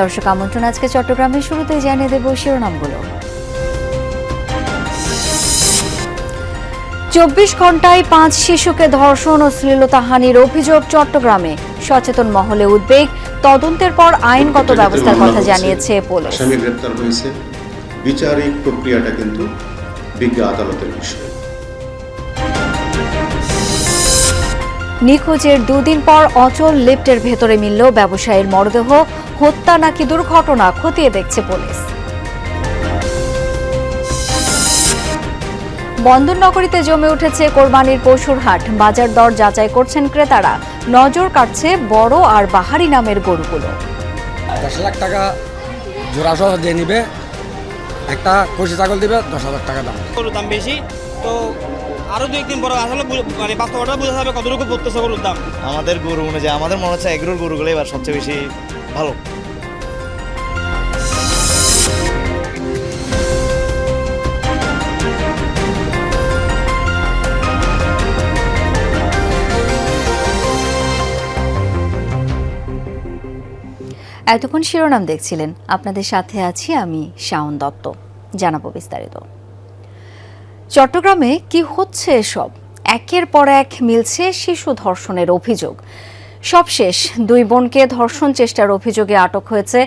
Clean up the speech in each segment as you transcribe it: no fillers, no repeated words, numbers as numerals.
দর্শক আমন্ত্রণ আজকে চট্টগ্রামের শুরুতে জানিয়ে দেব শিরোনামগুলো। 24 ঘন্টায় 5 শিশুকে ধর্ষণ ও শ্লীলতাহানির অভিযোগ চট্টগ্রামে। সচেতন মহলে উদ্বেগ, তদন্তের পর আইনগত ব্যবস্থার কথা জানিয়েছে পুলিশ। আসামি গ্রেপ্তার হয়েছে, বিচারিক প্রক্রিয়াটা কিন্তু বিজ্ঞ আদালতের বিষয়। নিখোঁজের দুদিন পর অচল লিফটের ভেতরে মিলল ব্যবসায়ীর মরদেহ। হত্যা নাকি দুর্ঘটনা খতিয়ে দেখছে পুলিশ। বন্দরনগরীতে জমে উঠেছে কোরবানির পশুর হাট। বাজার দর যাচাই করছেন ক্রেতারা। নজর কাটছে বড় আর বাহারি নামের গরুগুলো। 10 লাখ টাকা জোড়া সহ দিয়ে নিবে, একটা কষি ছাগল দিবে 10,000 টাকা দাম। গরুর দাম বেশি, তো আরো 2-1 দিন পরে আসলে মানে বাস্তবতা বোঝা যাবে কতটুকু পড়তেছে গরুর দাম। আমাদের গরু অনুযায়ী আমাদের মনে হচ্ছে এগ্রোর গরুগুলো এবার সবচেয়ে বেশি ভালো। এতক্ষণ শিরোনাম দেখছিলেন, আপনাদের সাথে আছি আমি শাওন দত্ত। জানাবো বিস্তারিত। চট্টগ্রামে কি হচ্ছে এসব? একের পর এক মিলছে শিশু ধর্ষণের অভিযোগ। সবশেষ 2 বোনকে ধর্ষণ চেষ্টার অভিযোগে আটক হয়েছে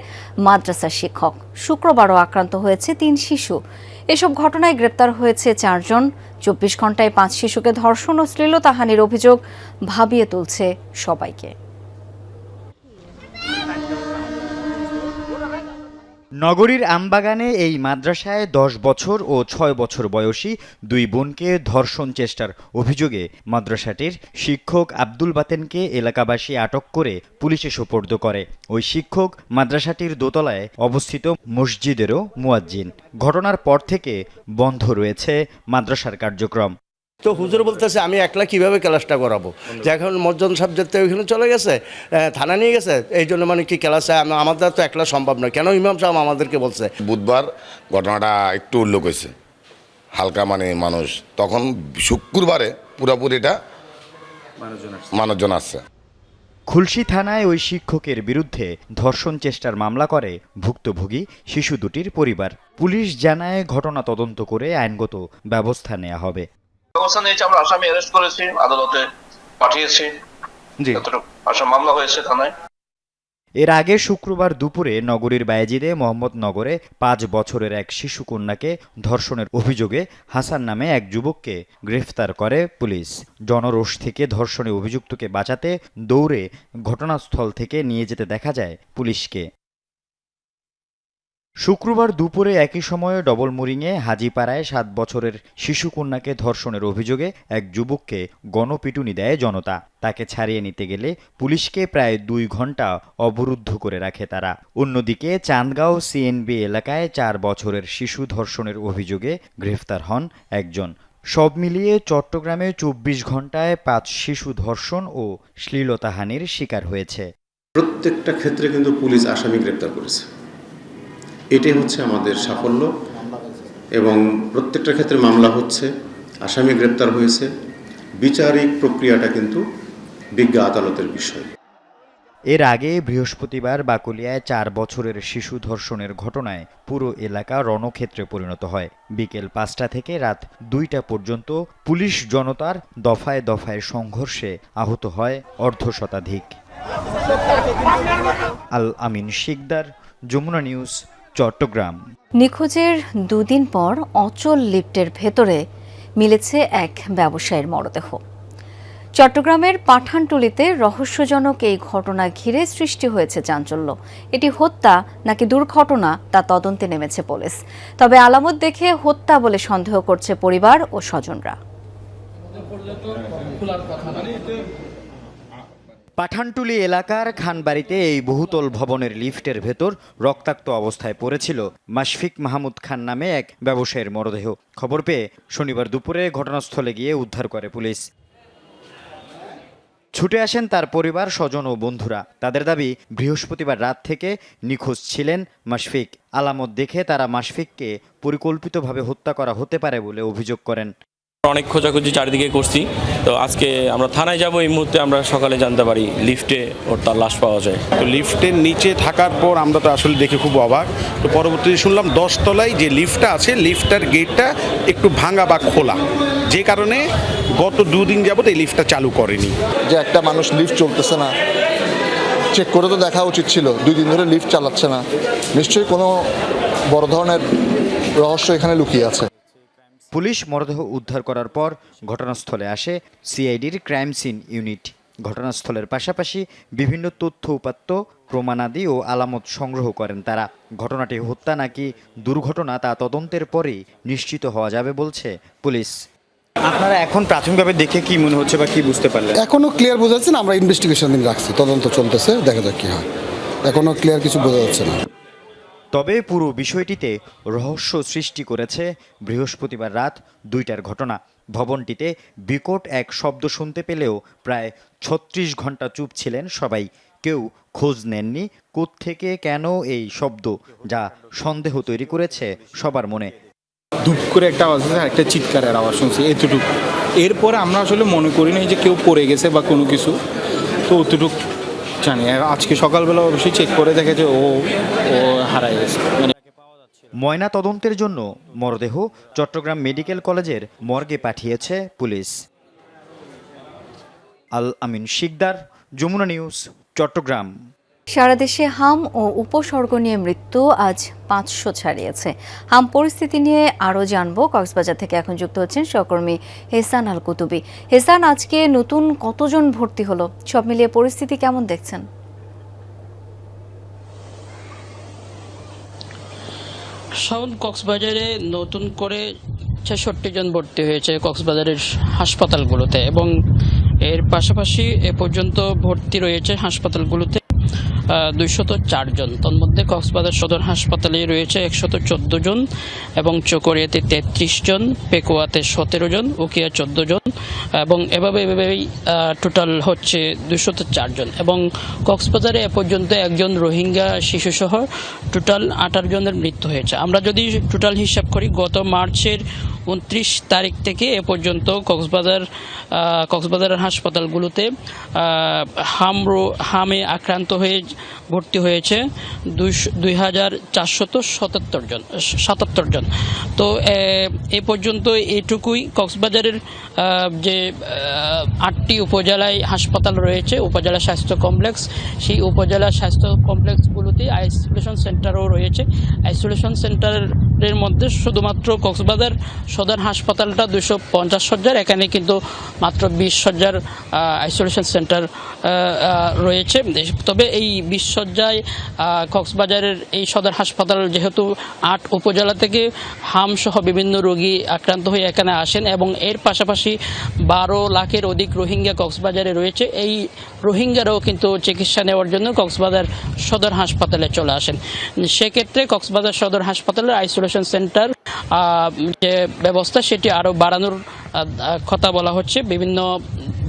মাদ্রাসা শিক্ষক। শুক্রবারও আক্রান্ত হয়েছে 3 শিশু। এসব ঘটনায় গ্রেপ্তার হয়েছে 4 জন। 24 ঘন্টায় 5 শিশুকে ধর্ষণ ও শ্লীলতাহানির অভিযোগ ভাবিয়ে তুলছে সবাইকে। নগরীর আমবাগানে এই মাদ্রাসায় 10 বছর ও 6 বছর বয়সী 2 বোনকে ধর্ষণ চেষ্টার অভিযোগে মাদ্রাসাটির শিক্ষক আব্দুল বাতেনকে এলাকাবাসী আটক করে পুলিশে সোপর্দ করে। ওই শিক্ষক মাদ্রাসাটির দোতলায় অবস্থিত মসজিদেরও মুয়াজ্জিন। ঘটনার পর থেকে বন্ধ রয়েছে মাদ্রাসার কার্যক্রম। তো হুজুর বলতেছে আমি একলা কিভাবে ক্লাসটা করাবো, যে এখন মসজিদ সাবজেক্টে ওইখানে চলে গেছে, থানা নিয়ে গেছে, এই জন্য মানে কি ক্লাসে আমাদের তো একলা সম্ভব নয়। কেন ইমাম সাহেব আমাদেরকে বলছে। বুধবার ঘটনাটা একটু উল্লেখ হয়েছে, হালকা মানে মানুষ, তখন শুক্রবারে পুরোপুরিটা মানুষজন আসছে। খুলশী থানায় ওই শিক্ষকের বিরুদ্ধে ধর্ষণ চেষ্টার মামলা করে ভুক্তভোগী শিশু দুটির পরিবার। পুলিশ জানায় ঘটনা তদন্ত করে আইনগত ব্যবস্থা নেওয়া হবে। ব্যবস্থা নিয়েছি, আমরা আসামি অ্যারেস্ট করেছি, আদালতে পাঠিয়েছি। আসামি মামলা হয়েছে থানায়। এর আগে শুক্রবার দুপুরে নগরীর বায়েজিদে মোহাম্মদনগরে 5 বছরের এক শিশু কন্যাকে ধর্ষণের অভিযোগে হাসান নামে এক যুবককে গ্রেফতার করে পুলিশ। জনরোষ থেকে ধর্ষণে অভিযুক্তকে বাঁচাতে দৌড়ে ঘটনাস্থল থেকে নিয়ে যেতে দেখা যায় পুলিশকে। শুক্রবার দুপুরে একই সময়ে ডবলমুরিংয়ে হাজীপাড়ায় 7 বছরের শিশু কন্যাকে ধর্ষণের অভিযোগে এক যুবককে গণপিটুনি দেয় জনতা। তাকে ছাড়িয়ে নিতে গেলে পুলিশকে প্রায় 2 ঘন্টা অবরুদ্ধ করে রাখে তারা। অন্যদিকে চান্দগাঁও সিএনবি এলাকায় 4 বছরের শিশু ধর্ষণের অভিযোগে গ্রেফতার হন একজন। সব মিলিয়ে চট্টগ্রামে 24 ঘন্টায় 5 শিশু ধর্ষণ ও শ্লীলতাহানির শিকার হয়েছে। প্রত্যেকটা ক্ষেত্রে কিন্তু পুলিশ আসামি গ্রেপ্তার করেছে, এটাই হচ্ছে আমাদের সাফল্য। এবং প্রত্যেকটা ক্ষেত্রে মামলা হচ্ছে, আসামি গ্রেপ্তার হয়েছে, বিচারিক প্রক্রিয়াটা কিন্তু বিজ্ঞ আদালতের বিষয়। এর আগে বৃহস্পতিবার বাকলিয়ায় 4 বছরের শিশু ধর্ষণের ঘটনায় পুরো এলাকা রণক্ষেত্রে পরিণত হয়। বিকেল 5টা থেকে রাত 2টা পর্যন্ত পুলিশ জনতার দফায় দফায় সংঘর্ষে আহত হয় অর্ধশতাধিক। আল আমিন শিকদার, যমুনা নিউজ, চট্টগ্রাম। নিখোঁজের 2 দিন পর অচল লিফটের ভেতরে মিলেছে এক ব্যবসায়ীর মরদেহ। চট্টগ্রামের পাঠানটুলিতে রহস্যজনক এই ঘটনা ঘিরে সৃষ্টি হয়েছে চাঞ্চল্য। এটি হত্যা নাকি দুর্ঘটনা তা তদন্তে নেমেছে পুলিশ। তবে আলামত দেখে হত্যা বলে সন্দেহ করছে পরিবার ও স্বজনরা। পাঠানটুলি এলাকার খানবাড়িতে এই বহুতল ভবনের লিফটের ভেতর রক্তাক্ত অবস্থায় পড়েছিল মাশফিক মাহমুদ খান নামে এক ব্যবসায়ীর মরদেহ। খবর পেয়ে শনিবার দুপুরে ঘটনাস্থলে গিয়ে উদ্ধার করে পুলিশ। ছুটে আসেন তার পরিবার, স্বজন ও বন্ধুরা। তাদের দাবি, বৃহস্পতিবার রাত থেকে নিখোঁজ ছিলেন মাশফিক। আলামত দেখে তারা মাশফিককে পরিকল্পিতভাবে হত্যা করা হতে পারে বলে অভিযোগ করেন। অনেক খোঁজাখুঁজি চারিদিকে করছি, তো আজকে আমরা থানায় যাব। এই মুহূর্তে আমরা সকালে জানতে পারি লিফটে তার লাশ পাওয়া যায়। তো লিফটের নিচে থাকার পর আমরা তো আসলে দেখে খুব অবাক। তো পরবর্তীতে শুনলাম 10 তলায় যে লিফটটা আছে, লিফটার গেটটা একটু ভাঙা বা খোলা, যে কারণে গত 2 দিন যাবত এই লিফটটা চালু করেনি। যে একটা মানুষ লিফট চলতেছে না, চেক করে তো দেখা উচিত ছিল। 2 দিন ধরে লিফট চালাচ্ছে না, নিশ্চয়ই কোনো বড় ধরনের রহস্য এখানে লুকিয়ে আছে। পুলিশ মরদেহ উদ্ধার করার পর ঘটনাস্থলে আসে সিআইডির ক্রাইম সিন ইউনিট। ঘটনাস্থলের পাশাপাশি বিভিন্ন তথ্য উপাত্ত, প্রমাণাদি ও আলামত সংগ্রহ করেন তারা। ঘটনাটি হত্যা নাকি দুর্ঘটনা তা তদন্তের পরেই নিশ্চিত হওয়া যাবে বলছে পুলিশ। আপনারা এখন প্রাথমিকভাবে দেখে কি মনে হচ্ছে বা কি বুঝতে পারলেন? এখনো ক্লিয়ার বোঝা যাচ্ছে না, আমরা ইনভেস্টিগেশন দিন রাখছি, তদন্ত চলতেছে, দেখা যাক কি হয়। এখনো ক্লিয়ার কিছু বোঝা যাচ্ছে না। তবে পুরো বিষয়টিতে রহস্য সৃষ্টি করেছে বৃহস্পতিবার রাত 2টার ঘটনা। ভবনটিতে বিকট এক শব্দ শুনতে পেলেও প্রায় 36 ঘন্টা চুপ ছিলেন সবাই। কেউ খোঁজ নেননি কোত্থেকে কেন এই শব্দ, যা সন্দেহ তৈরি করেছে সবার মনে। ধূপ করে একটা আওয়াজ আছে, একটা চিৎকারের আওয়াজ শুনছি, এতটুকু। এরপরে আমরা আসলে মনে করি না যে কেউ পড়ে গেছে বা কোনো কিছু, তো অতটুকু জানি। আজকে সকালবেলা অবশ্যই চেক করে দেখে যে ও হারায় গেছে। ময়না তদন্তের জন্য মরদেহ চট্টগ্রাম মেডিকেল কলেজের মর্গে পাঠিয়েছে পুলিশ। আল আমিন শিকদার, যমুনা নিউজ, চট্টগ্রাম। সারা দেশে হাম ও উপসর্গ নিয়ে মৃত্যু আজ 500 ছাড়িয়েছে। হাম পরিস্থিতি নিয়ে আরও জানবো। কক্সবাজার থেকে এখন যুক্ত হচ্ছেন সহকর্মী হেসান আল কুতুবি। হেসান, আজকে নতুন কতজন ভর্তি হলো, সব মিলিয়ে পরিস্থিতি কেমন দেখছেন? কক্সবাজারে নতুন করে 66 জন ভর্তি হয়েছে কক্সবাজারের হাসপাতালগুলোতে, এবং এর পাশাপাশি এ পর্যন্ত ভর্তি রয়েছে হাসপাতালগুলোতে 204 জন। তন্মধ্যে কক্সবাজার সদর হাসপাতালে রয়েছে 114 জন, এবং চকরিয়াতে 33 জন, পেকুয়াতে 17 জন, উকিয়া 14 জন, এবং এভাবেই টোটাল হচ্ছে 204 জন। এবং কক্সবাজারে এ পর্যন্ত একজন রোহিঙ্গা শিশুসহ টোটাল 18 জনের মৃত্যু হয়েছে। আমরা যদি টোটাল হিসাব করি, গত মার্চের 29 তারিখ থেকে এ পর্যন্ত কক্সবাজারের হাসপাতালগুলোতে হামে আক্রান্ত হয়ে ভর্তি হয়েছে 2477 জন। তো এ পর্যন্ত এটুকুই। কক্সবাজারের যে 8টি উপজেলায় হাসপাতাল রয়েছে, উপজেলা স্বাস্থ্য কমপ্লেক্স, সেই উপজেলা স্বাস্থ্য কমপ্লেক্সগুলোতে আইসোলেশন সেন্টারও রয়েছে। আইসোলেশন সেন্টারের মধ্যে শুধুমাত্র কক্সবাজার সদর হাসপাতালটা 250 শয্যার, এখানে কিন্তু মাত্র 20 শয্যার আইসোলেশন সেন্টার রয়েছে। তবে এই 20 শয্যায় কক্সবাজারের এই সদর হাসপাতাল যেহেতু 8 উপজেলা থেকে হামসহ বিভিন্ন রোগী আক্রান্ত হয়ে এখানে আসেন, এবং এর পাশাপাশি 12 লাখের অধিক রোহিঙ্গা কক্সবাজারে রয়েছে। এই রোহিঙ্গারাও কিন্তু চিকিৎসা নেওয়ার জন্য কক্সবাজার সদর হাসপাতালে চলে আসেন। সেক্ষেত্রে কক্সবাজার সদর হাসপাতালের আইসোলেশন সেন্টার যে ব্যবস্থা সেটি আরও বাড়ানোর কথা বলা হচ্ছে, বিভিন্ন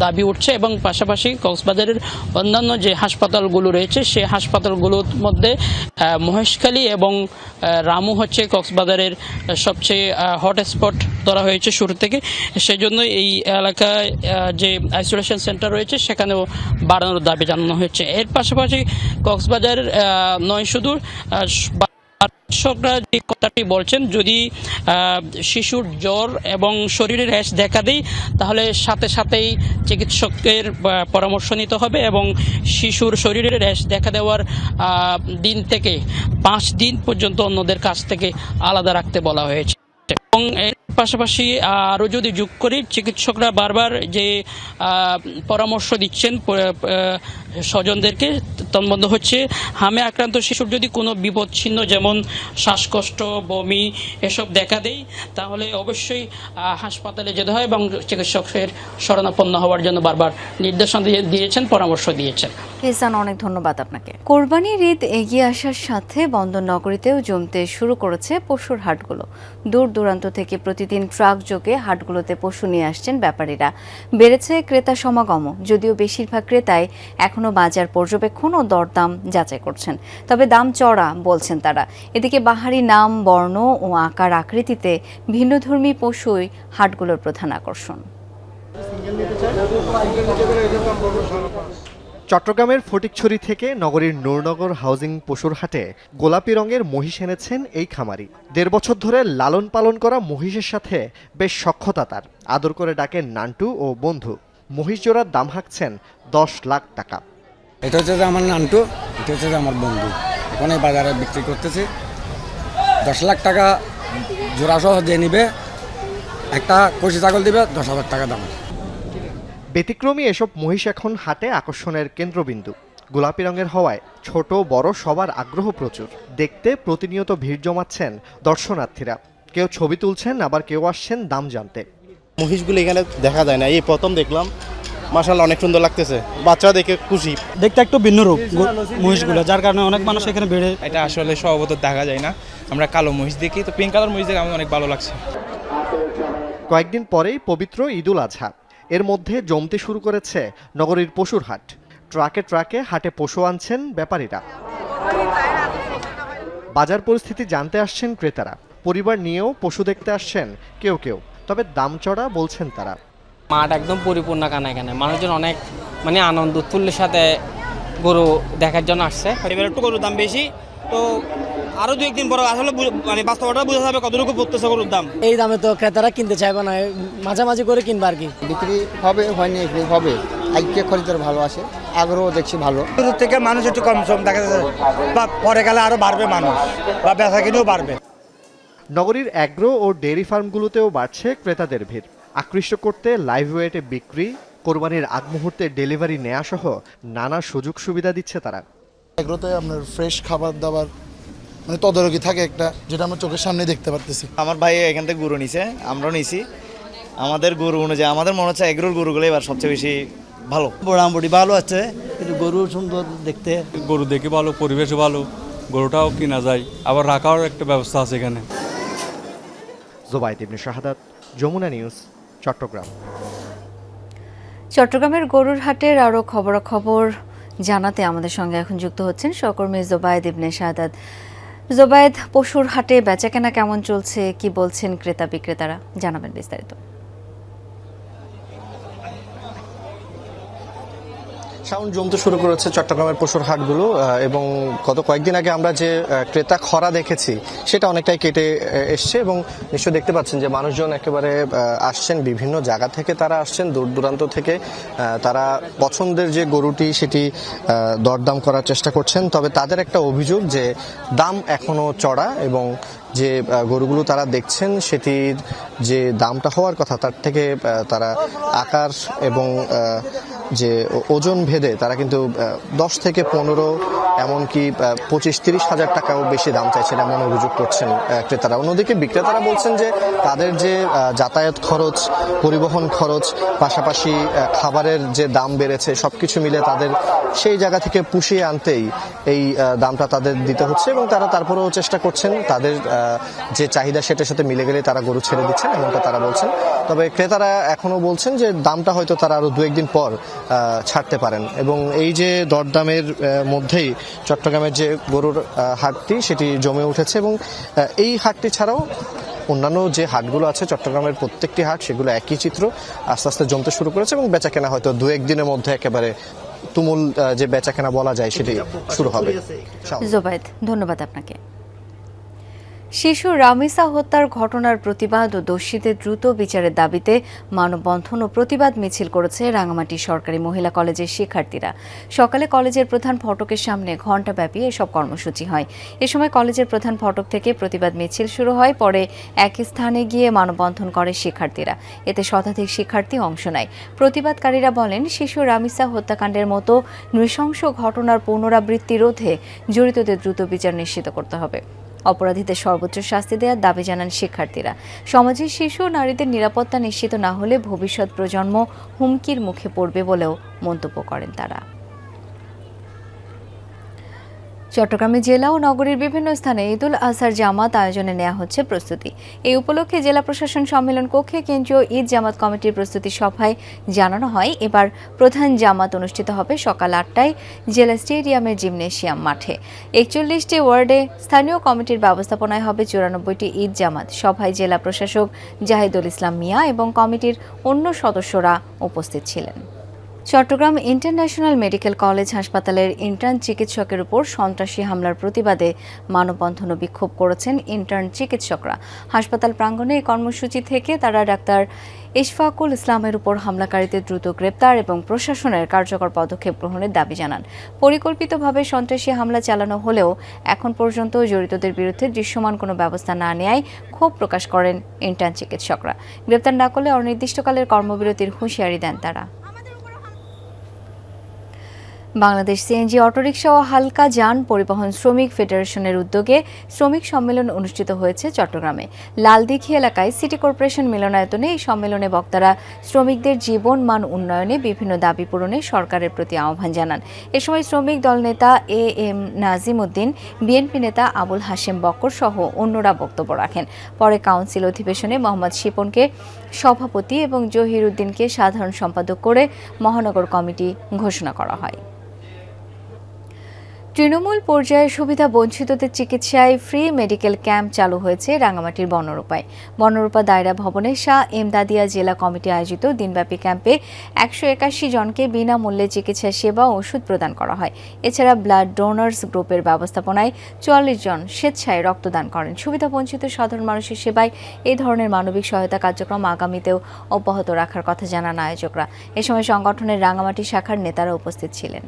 দাবি উঠছে। এবং পাশাপাশি কক্সবাজারের অন্যান্য যে হাসপাতালগুলো রয়েছে, সেই হাসপাতালগুলোর মধ্যে মহেশখালী এবং রামু হচ্ছে কক্সবাজারের সবচেয়ে হটস্পট ধরা হয়েছে শুরু থেকে। সেজন্য এই এলাকায় যে আইসোলেশন সেন্টার রয়েছে সেখানেও বাড়ানোর দাবি জানানো হয়েছে। এর পাশাপাশি কক্সবাজারের নয় শুধু চিকিৎসকরা যে কথাটি বলছেন, যদি শিশুর জ্বর এবং শরীরে র্যাশ দেখা দেয় তাহলে সাথে সাথেই চিকিৎসকের পরামর্শ নিতে হবে, এবং শিশুর শরীরে র্যাশ দেখা দেওয়ার দিন থেকে 5 দিন পর্যন্ত অন্যদের কাছ থেকে আলাদা রাখতে বলা হয়েছে। এবং এর পাশাপাশি আরও যদি যোগ করি, চিকিৎসকরা বারবার যে পরামর্শ দিচ্ছেন স্বজনদেরকে, তন্মধ্য হচ্ছে হামে আক্রান্ত শিশুর যদি কোনো বিপদচিহ্ন যেমন শ্বাসকষ্ট, বমি এসব দেখা দেয় তাহলে অবশ্যই হাসপাতালে যেতে হয়, এবং চিকিৎসকের শরণাপন্ন হওয়ার জন্য বারবার নির্দেশনা দিয়েছেন, পরামর্শ দিয়েছেন। হেসান, অনেক ধন্যবাদ আপনাকে। কোরবানির ঈদ এগিয়ে আসার সাথে বন্দর নগরীতেও জমতে শুরু করেছে পশুর হাটগুলো। দূর দূরান্ত থেকে প্রতিদিন ট্রাক যোগে হাটগুলোতে পশু নিয়ে আসছেন ব্যাপারীরা। বেড়েছে ক্রেতা সমাগমও, যদিও বেশিরভাগ ক্রেতাই এখন এখনও বাজার পর্যবেক্ষণ ও দরদাম যাচাই করছেন। তবে দাম চড়া বলছেন তারা। এদিকে বাহারি নাম, বর্ণ ও আকার আকৃতিতে ভিন্নধর্মী পশুই হাটগুলোর প্রধান আকর্ষণ। চট্টগ্রামের ফটিকছড়ি থেকে নগরীর নূরনগর হাউজিং পশুর হাটে গোলাপি রঙের মহিষ এনেছেন এই খামারি। 1.5 বছর ধরে লালন পালন করা মহিষের সাথে বেশ সখ্যতা তার। আদর করে ডাকেন নান্টু ও বন্ধু। মহিষ জোড়ার দাম হাঁকছেন 10 লাখ টাকা। এটা হচ্ছে যে আমার নান্টু, এটা হচ্ছে যে আমার বন্ধু। ওখানে বাজারে বিক্রি করতেছি। 10 লাখ টাকা জোড়া সহ দিয়ে নিবে, একটা কষি ছাগল দিবে 10,000 টাকা দাম। ব্যতিক্রমী এসব মহিষ এখন হাটে আকর্ষণের কেন্দ্রবিন্দু। গোলাপি রঙের হওয়ায় ছোট বড় সবার আগ্রহ প্রচুর। দেখতে প্রতিনিয়ত ভিড় জমাচ্ছেন দর্শনার্থীরা। কেউ ছবি তুলছেন, আবার কেউ আসছেন দাম জানতে। মহিষগুলো এখানে দেখা যায় না, এই প্রথম দেখলাম। মাশাআল্লাহ, অনেক সুন্দর লাগতেছে, বাচ্চা দেখে খুশি। দেখতে একটু ভিন্ন রূপ মহিষগুলো, যার কারণে অনেক মানুষ এখানে বেড়ে। এটা আসলে স্বভাবত দেখা যায় না, আমরা কালো মহিষ দেখি, তো পিঙ্ক কালার মহিষ দেখে আমার অনেক ভালো লাগছে। কয়েকদিন পরেই পবিত্র ঈদুল আজহা। এর মধ্যে জমতে শুরু করেছে নগরীর পশুর হাট। ট্রাকে ট্রাকে হাটে পশু আনছেন ব্যাপারীরা। বাজার পরিস্থিতি জানতে আসছেন ক্রেতারা। পরিবার নিয়েও পশু দেখতে আসছেন কেউ কেউ। তবে দাম চড়া বলছেন তারা। মাঠ একদম পরিপূর্ণ কানা, এখানে মানুষজন অনেক আনন্দ উৎফুল্লের সাথে গরু দেখার জন্য আসছে। এবার একটু গরুর দাম বেশি, তো আরো 2-1 দিন পরে আসলে বাস্তবতা বোঝা যাবে কতটুকু পড়তেছে গরুর দাম। এই দামে তো ক্রেতারা কিনতে চাইবে না, মাঝামাঝি করে কিনবে আর কি। বিক্রি হবে, হয়নি হবে। আজকে খরিদার ভালো আসে, আগ্রহ দেখছি ভালো। শুরু থেকে মানুষ একটু কম সম দেখা যাচ্ছে, বা পরে গেলে আরো বাড়বে মানুষ, বা বেচা কিনেও বাড়বে। নগরীর অ্যাগ্রো ও ডেয়ারি ফার্মগুলোতেও বাড়ছে ক্রেতাদের ভিড়। আকৃষ্ট করতে লাইভ ওয়েটে বিক্রি, কোরবানির আগ মুহূর্তে ডেলিভারি নেওয়া সহ নানা সুযোগ সুবিধা দিচ্ছে তারা। এগুলোতে আপনার ফ্রেশ খাবার দাবার তদারকি থাকে একটা, যেটা আমরা চোখের সামনে দেখতে পারতেছি। আমার ভাই এখান থেকে গরু নিছে, আমরাও নিছি। আমাদের গরু অনুযায়ী আমাদের মনে হচ্ছে এগ্রোর গরুগুলো এবার সবচেয়ে বেশি ভালো। মোটামুটি ভালো আছে, কিন্তু গরু সুন্দর দেখতে। গরু দেখে ভালো, পরিবেশ ভালো, গরুটাও কিনা যায়, আবার রাখার একটা ব্যবস্থা আছে এখানে। জোবায়েদ ইবনে শাহাদাত, যমুনা নিউজ, চট্টগ্রাম। চট্টগ্রামের গরুর হাটের আরও খবরাখবর জানাতে আমাদের সঙ্গে এখন যুক্ত হচ্ছেন সহকর্মী জোবায়েদ ইবনে শাহাদাত। জোবায়েদ, পশুর হাটে বেচাকেনা কেমন চলছে, কি বলছেন ক্রেতা বিক্রেতারা, জানাবেন বিস্তারিত। শাওন, জমতে শুরু করেছে চট্টগ্রামের পশুর হাটগুলো এবং গত কয়েকদিন আগে আমরা যে ক্রেতা খরা দেখেছি সেটা অনেকটাই কেটে এসছে এবং নিশ্চয়ই দেখতে পাচ্ছেন যে মানুষজন একেবারে আসছেন বিভিন্ন জায়গা থেকে, তারা আসছেন দূর দূরান্ত থেকে। তারা পছন্দের যে গরুটি সেটি দরদাম করার চেষ্টা করছেন। তবে তাদের একটা অভিযোগ যে দাম এখনো চড়া এবং যে গরুগুলো তারা দেখছেন সেটির যে দামটা হওয়ার কথা তার থেকে তারা আকার এবং যে ওজন ভেদে তারা কিন্তু 10 থেকে 15 এমনকি 25-30 হাজার টাকাও বেশি দাম চাইছেন, এমন অভিযোগ করছেন ক্রেতারা। অন্যদিকে বিক্রেতারা বলছেন যে তাদের যে যাতায়াত খরচ, পরিবহন খরচ, পাশাপাশি খাবারের যে দাম বেড়েছে, সবকিছু মিলে তাদের সেই জায়গা থেকে পুষিয়ে আনতেই এই দামটা তাদের দিতে হচ্ছে এবং তারা তারপরেও চেষ্টা করছেন তাদের যে চাহিদা সেটার সাথে মিলে গেলে তারা গরু ছেড়ে দিচ্ছেন, এমনটা তারা বলছেন। তবে ক্রেতারা এখনো বলছেন যে দামটা হয়তো তারা আরো 2-1 দিন পর ছাড়তে পারেন এবং এই যে দরদামের মধ্যেই চট্টগ্রামের যে গরুর হাটটি সেটি জমে উঠেছে এবং এই হাটটি ছাড়াও অন্যান্য যে হাটগুলো আছে চট্টগ্রামের প্রত্যেকটি হাট, সেগুলো একই চিত্র, আস্তে আস্তে জমতে শুরু করেছে এবং বেচাকেনা হয়তো 2-1 দিনের মধ্যে একেবারে তুমুল যে বেচাকেনা বলা যায় সেটি শুরু হবে। জোবায়েদ, ধন্যবাদ আপনাকে। শিশু রামিসা হত্যার ঘটনার প্রতিবাদ ও দোষীদের দ্রুত বিচারের দাবিতে মানববন্ধন ও প্রতিবাদ মিছিল করেছে রাঙামাটি সরকারি মহিলা কলেজের শিক্ষার্থীরা। সকালে কলেজের প্রধান ফটকের সামনে ঘণ্টাব্যাপী এসব কর্মসূচি হয়। এ সময় কলেজের প্রধান ফটক থেকে প্রতিবাদ মিছিল শুরু হয়, পরে একই স্থানে গিয়ে মানববন্ধন করে শিক্ষার্থীরা। এতে শতাধিক শিক্ষার্থী অংশ নেয়। প্রতিবাদকারীরা বলেন, শিশু রামিসা হত্যাকাণ্ডের মতো নৃশংস ঘটনার পুনরাবৃত্তি রোধে জড়িতদের দ্রুত বিচার নিশ্চিত করতে হবে। অপরাধীদের সর্বোচ্চ শাস্তি দেওয়ার দাবি জানান শিক্ষার্থীরা। সমাজে শিশু ও নারীদের নিরাপত্তা নিশ্চিত না হলে ভবিষ্যৎ প্রজন্ম হুমকির মুখে পড়বে বলেও মন্তব্য করেন তারা। চট্টগ্রামে জেলা ও নগরীর বিভিন্ন স্থানে ঈদুল আজহার জামাত আয়োজনে নেওয়া হচ্ছে প্রস্তুতি। এই উপলক্ষে জেলা প্রশাসন সম্মেলন কক্ষে কেন্দ্রীয় ঈদ জামাত কমিটির প্রস্তুতি সভায় জানানো হয়, এবার প্রধান জামাত অনুষ্ঠিত হবে সকাল 8টায় জেলা স্টেডিয়ামের জিমনেশিয়াম মাঠে। 41টি ওয়ার্ডে স্থানীয় কমিটির ব্যবস্থাপনায় হবে 94টি ঈদ জামাত। সভায় জেলা প্রশাসক জাহিদুল ইসলাম মিয়া এবং কমিটির অন্য সদস্যরা উপস্থিত ছিলেন। চট্টগ্রাম ইন্টারন্যাশনাল মেডিকেল কলেজ হাসপাতালের ইন্টার্ন চিকিৎসকের উপর সন্ত্রাসী হামলার প্রতিবাদে মানববন্ধন ও বিক্ষোভ করেছেন ইন্টার্ন চিকিৎসকরা। হাসপাতাল প্রাঙ্গণে এই কর্মসূচি থেকে তারা ডাক্তার ইশফাকুল ইসলামের উপর হামলাকারীদের দ্রুত গ্রেপ্তার এবং প্রশাসনের কার্যকর পদক্ষেপ গ্রহণের দাবি জানান। পরিকল্পিতভাবে সন্ত্রাসী হামলা চালানো হলেও এখন পর্যন্ত জড়িতদের বিরুদ্ধে দৃশ্যমান কোনো ব্যবস্থা না নেয়ায় ক্ষোভ প্রকাশ করেন ইন্টার্ন চিকিৎসকরা। গ্রেপ্তার না করলে অনির্দিষ্টকালের কর্মবিরতির হুঁশিয়ারি দেন তারা। বাংলাদেশ সিএনজি অটোরিকশা ও হালকা যান পরিবহন শ্রমিক ফেডারেশনের উদ্যোগে শ্রমিক সম্মেলন অনুষ্ঠিত হয়েছে চট্টগ্রামে। লালদিঘি এলাকায় সিটি কর্পোরেশন মিলনায়তনে এই সম্মেলনে বক্তারা শ্রমিকদের জীবন মান উন্নয়নে বিভিন্ন দাবি পূরণে সরকারের প্রতি আহ্বান জানান। এ সময় শ্রমিক দল নেতা এম নাজিম উদ্দিন, বিএনপি নেতা আবুল হাশেম বক্কর সহ অন্যরা বক্তব্য রাখেন। পরে কাউন্সিল অধিবেশনে মোহাম্মদ শিপনকে সভাপতি এবং জহির উদ্দিনকে সাধারণ সম্পাদক করে মহানগর কমিটি ঘোষণা করা হয়। তৃণমূল পর্যায়ে সুবিধা বঞ্চিতদের চিকিৎসায় ফ্রি মেডিকেল ক্যাম্প চালু হয়েছে রাঙামাটির বনরূপায়। বনরূপা দায়রা ভবনে শাহ এমদাদিয়া জেলা কমিটি আয়োজিত দিনব্যাপী ক্যাম্পে 181 জনকে বিনামূল্যে চিকিৎসা সেবা ও ওষুধ প্রদান করা হয়। এছাড়া ব্লাড ডোনার্স গ্রুপের ব্যবস্থাপনায় 44 জন স্বেচ্ছায় রক্তদান করেন। সুবিধা বঞ্চিত সাধারণ মানুষের সেবায় এই ধরনের মানবিক সহায়তা কার্যক্রম আগামীতেও অব্যাহত রাখার কথা জানান আয়োজকরা। এ সময় সংগঠনের রাঙামাটি শাখার নেতারা উপস্থিত ছিলেন।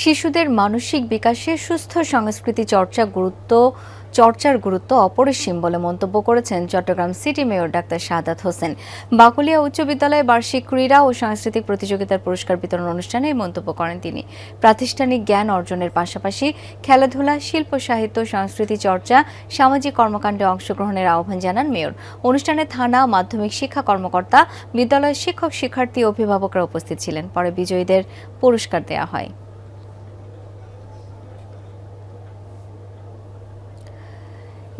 শিশুদের মানসিক বিকাশে সুস্থ সংস্কৃতি চর্চার গুরুত্ব অপরিসীম বলে মন্তব্য করেছেন Chittagong city mayor doctor Shahadat Hossain. Bakulia উচ্চ বিদ্যালয়ে বার্ষিক ক্রীড়া ও সাংস্কৃতিক প্রতিযোগিতার পুরস্কার বিতরণ অনুষ্ঠানে এই মন্তব্য করেন তিনি। প্রাতিষ্ঠানিক জ্ঞান অর্জনের পাশাপাশি খেলাধুলা, শিল্প, সাহিত্য, সংস্কৃতি চর্চা, সামাজিক কর্মকাণ্ডে অংশগ্রহণের আহ্বান জানান মেয়র। অনুষ্ঠানে থানা, মাধ্যমিক শিক্ষা কর্মকর্তা, বিদ্যালয়ের শিক্ষক, শিক্ষার্থী, অভিভাবকরা উপস্থিত ছিলেন। পরে বিজয়ীদের পুরস্কার দেওয়া হয়।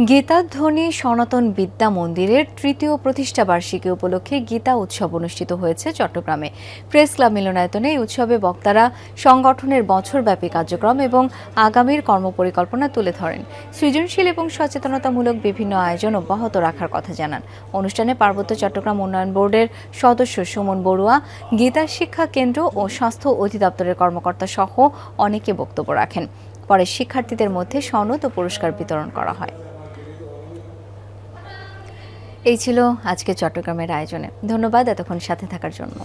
গীতাধ্বনি সনাতন বিদ্যা মন্দিরের ৩য় প্রতিষ্ঠাবার্ষিকী উপলক্ষে গীতা উৎসব অনুষ্ঠিত হয়েছে চট্টগ্রামে। প্রেস ক্লাব মিলনায়তনে এই উৎসবে বক্তারা সংগঠনের বছরব্যাপী কার্যক্রম এবং আগামীর কর্মপরিকল্পনা তুলে ধরেন। সৃজনশীল এবং সচেতনতামূলক বিভিন্ন আয়োজন অব্যাহত রাখার কথা জানান। অনুষ্ঠানে পার্বত্য চট্টগ্রাম উন্নয়ন বোর্ডের সদস্য সুমন বড়ুয়া, গীতা শিক্ষা কেন্দ্র ও স্বাস্থ্য অধিদপ্তরের কর্মকর্তা সহ অনেকে বক্তব্য রাখেন। পরে শিক্ষার্থীদের মধ্যে সনদ ও পুরস্কার বিতরণ করা হয়। এই ছিল আজকে চট্টগ্রামের আয়োজনে। ধন্যবাদ এতক্ষণ সাথে থাকার জন্য।